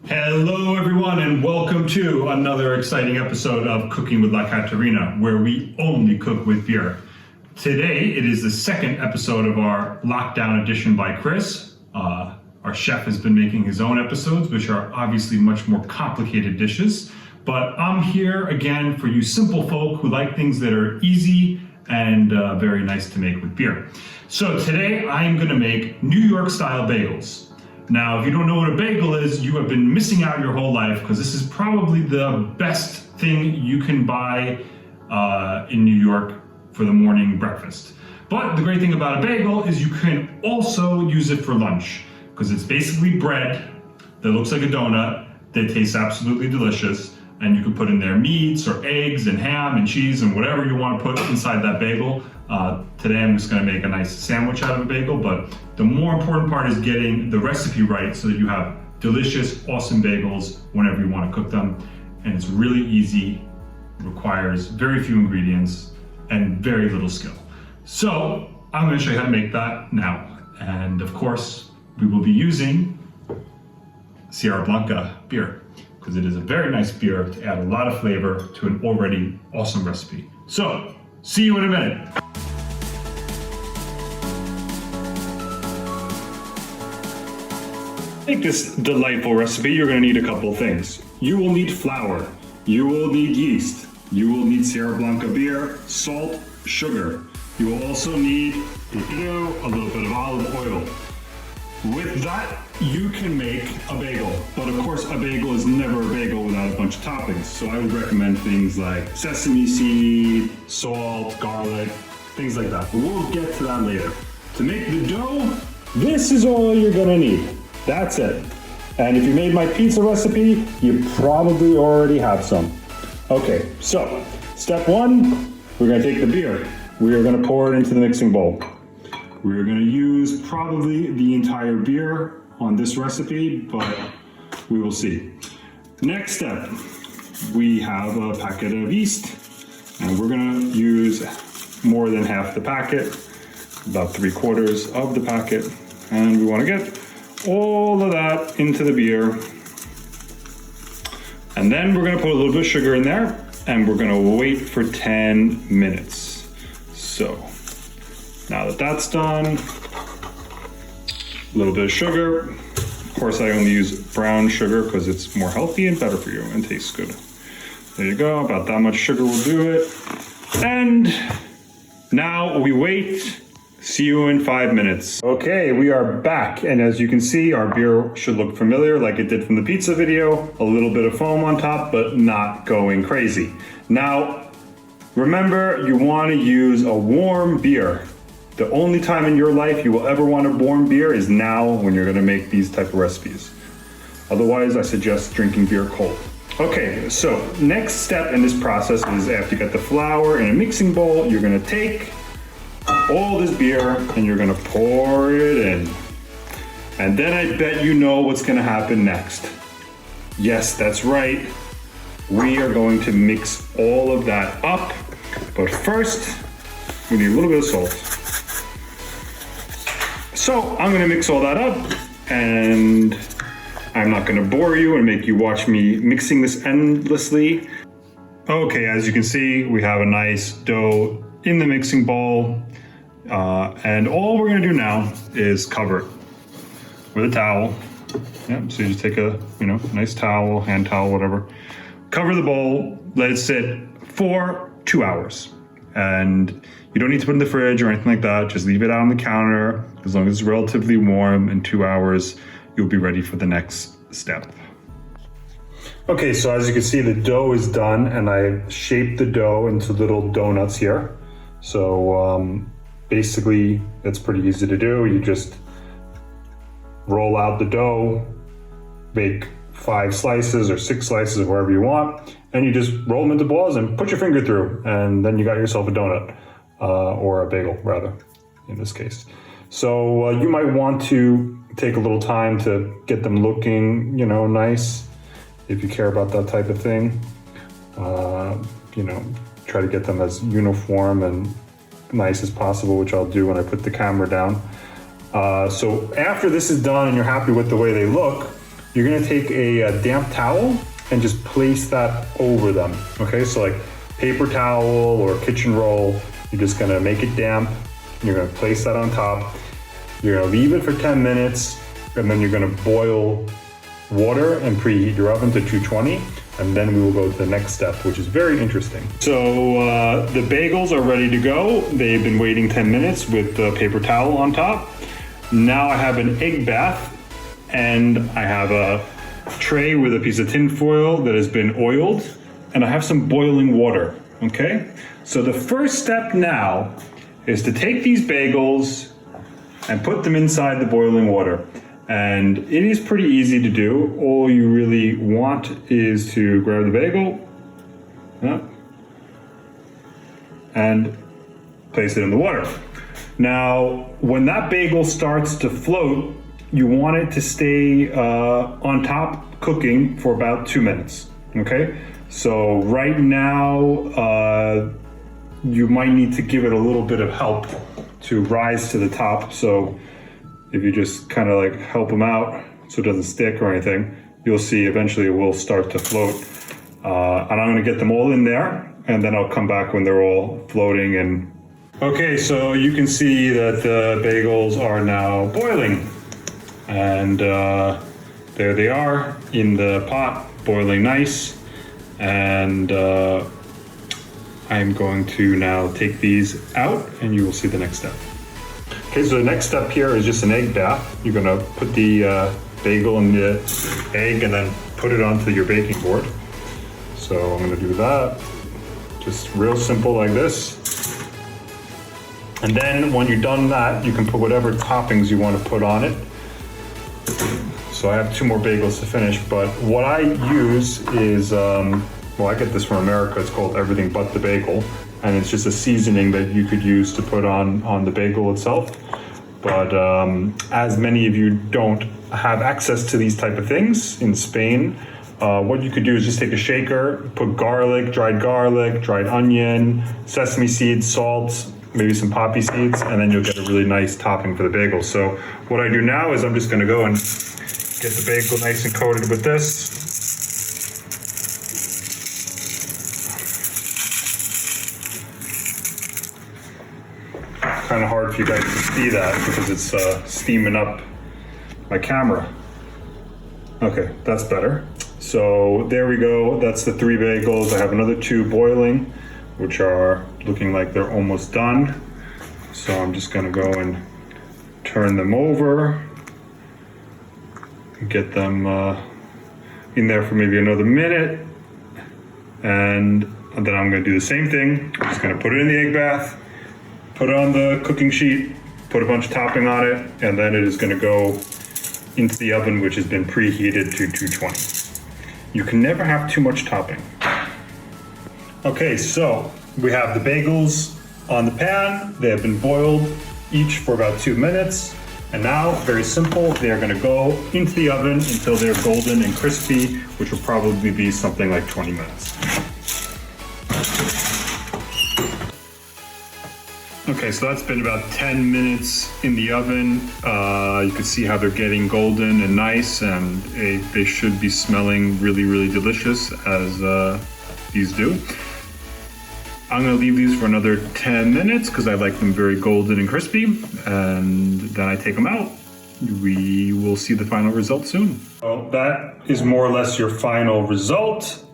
Hello everyone and welcome to another exciting episode of Cooking with Catarina, where we only cook with beer. Today it is the second episode of our lockdown edition by Chris. Our chef has been making his own episodes, which are obviously much more complicated dishes, but I'm here again for you simple folk who like things that are easy and very nice to make with beer. So today I am going to make New York style bagels. Now, if you don't know what a bagel is, you have been missing out your whole life, because this is probably the best thing you can buy in New York for the morning breakfast. But the great thing about a bagel is you can also use it for lunch, because it's basically bread that looks like a donut that tastes absolutely delicious, and you can put in there meats or eggs and ham and cheese and whatever you want to put inside that bagel. Today I'm just going to make a nice sandwich out of a bagel, but the more important part is getting the recipe right so that you have delicious, awesome bagels whenever you want to cook them. And it's really easy, requires very few ingredients and very little skill. So I'm going to show you how to make that now. And of course, we will be using Sierra Blanca beer, because it is a very nice beer to add a lot of flavor to an already awesome recipe. So, see you in a minute. To make this delightful recipe, you're going to need a couple things. You will need flour, you will need yeast, you will need Sierra Blanca beer, salt, sugar. You will also need a little bit of olive oil. With that, you can make a bagel, but of course a bagel is never a bagel without a bunch of toppings. So I would recommend things like sesame seed, salt, garlic, things like that. But we'll get to that later. To make the dough, this is all you're gonna need. That's it. And if you made my pizza recipe, you probably already have some. Okay, so step one, we're gonna take the beer. We are gonna pour it into the mixing bowl. We're gonna use probably the entire beer on this recipe, but we will see. Next step, we have a packet of yeast, and we're gonna use more than half the packet, about 3/4 of the packet, and we wanna get all of that into the beer. And then we're gonna put a little bit of sugar in there, and we're gonna wait for 10 minutes. So, now that that's done, a little bit of sugar. Of course, I only use brown sugar because it's more healthy and better for you and tastes good. There you go, about that much sugar will do it. And now we wait. See you in 5 minutes. Okay, we are back. And as you can see, our beer should look familiar like it did from the pizza video. A little bit of foam on top, but not going crazy. Now, remember, you want to use a warm beer. The only time in your life you will ever want a warm beer is now, when you're gonna make these type of recipes. Otherwise, I suggest drinking beer cold. Okay, so next step in this process is after you get the flour in a mixing bowl, you're gonna take all this beer and you're gonna pour it in. And then I bet you know what's gonna happen next. Yes, that's right. We are going to mix all of that up. But first, we need a little bit of salt. So I'm gonna mix all that up, and I'm not gonna bore you and make you watch me mixing this endlessly. Okay, as you can see, we have a nice dough in the mixing bowl, and all we're gonna do now is cover it with a towel. Yep, so you just take a nice towel, hand towel, whatever. Cover the bowl, let it sit for 2 hours. And you don't need to put it in the fridge or anything like that. Just leave it out on the counter. As long as it's relatively warm, in 2 hours, you'll be ready for the next step. Okay, so as you can see, the dough is done, and I shaped the dough into little donuts here. So basically, it's pretty easy to do. You just roll out the dough, make 5 slices or 6 slices, wherever you want, and you just roll them into balls and put your finger through, and then you got yourself a donut, or a bagel rather, in this case. So you might want to take a little time to get them looking, nice, if you care about that type of thing. Try to get them as uniform and nice as possible, which I'll do when I put the camera down. So after this is done and you're happy with the way they look, you're gonna take a damp towel and just place that over them, okay? So like paper towel or kitchen roll, you're just gonna make it damp, you're gonna place that on top, you're gonna leave it for 10 minutes, and then you're gonna boil water and preheat your oven to 220, and then we will go to the next step, which is very interesting. So the bagels are ready to go. They've been waiting 10 minutes with the paper towel on top. Now I have an egg bath, and I have a tray with a piece of tin foil that has been oiled, and I have some boiling water, okay? So the first step now is to take these bagels and put them inside the boiling water. And it is pretty easy to do. All you really want is to grab the bagel and place it in the water. Now, when that bagel starts to float, you want it to stay on top cooking for about 2 minutes, okay? So right now, you might need to give it a little bit of help to rise to the top. So if you just kind of like help them out so it doesn't stick or anything, you'll see eventually it will start to float. And I'm gonna get them all in there, and then I'll come back when they're all floating. And okay, so you can see that the bagels are now boiling. And there they are in the pot, boiling nice. And I'm going to now take these out, and you will see the next step. Okay, so the next step here is just an egg bath. You're gonna put the bagel in the egg and then put it onto your baking board. So I'm gonna do that. Just real simple like this. And then when you're done that, you can put whatever toppings you want to put on it. So I have 2 more bagels to finish, but what I use is, well, I get this from America. It's called Everything But the Bagel. And it's just a seasoning that you could use to put on the bagel itself. But as many of you don't have access to these type of things in Spain, what you could do is just take a shaker, put garlic, dried onion, sesame seeds, salt, maybe some poppy seeds, and then you'll get a really nice topping for the bagel. So what I do now is I'm just gonna go and get the bagel nice and coated with this. Kind of hard for you guys to see that because it's steaming up my camera. Okay, that's better. So there we go. That's the 3 bagels. I have another 2 boiling, which are looking like they're almost done. So I'm just gonna go and turn them over, get them in there for maybe another minute, and then I'm gonna do the same thing. I'm just gonna put it in the egg bath, put it on the cooking sheet, put a bunch of topping on it, and then it is gonna go into the oven, which has been preheated to 220. You can never have too much topping. Okay, so we have the bagels on the pan. They have been boiled each for about 2 minutes. And now, very simple, they are gonna go into the oven until they're golden and crispy, which will probably be something like 20 minutes. Okay, so that's been about 10 minutes in the oven. You can see how they're getting golden and nice, and they should be smelling really, really delicious as these do. I'm gonna leave these for another 10 minutes because I like them very golden and crispy, and then I take them out. We will see the final result soon. Well, that is more or less your final result,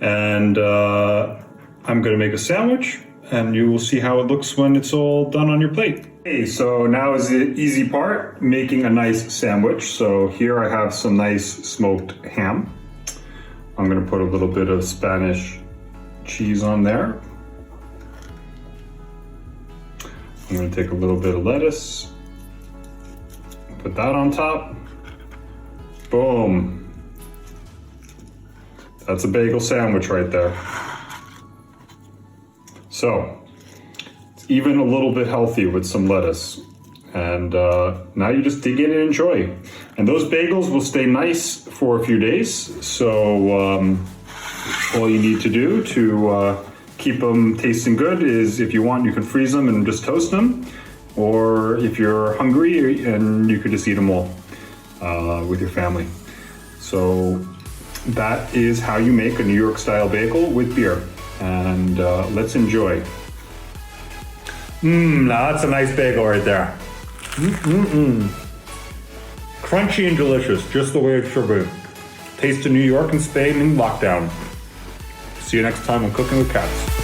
and I'm gonna make a sandwich, and you will see how it looks when it's all done on your plate. Okay, so now is the easy part, making a nice sandwich. So here I have some nice smoked ham. I'm gonna put a little bit of Spanish cheese on there. I'm gonna take a little bit of lettuce, put that on top. Boom. That's a bagel sandwich right there. So, it's even a little bit healthy with some lettuce. And now you just dig in and enjoy. And those bagels will stay nice for a few days. So all you need to do to keep them tasting good is, if you want, you can freeze them and just toast them. Or if you're hungry, and you could just eat them all with your family. So that is how you make a New York style bagel with beer. And let's enjoy. Now that's a nice bagel right there. Crunchy and delicious, just the way it should be. Taste of New York and Spain in lockdown. See you next time on Cooking with Cats.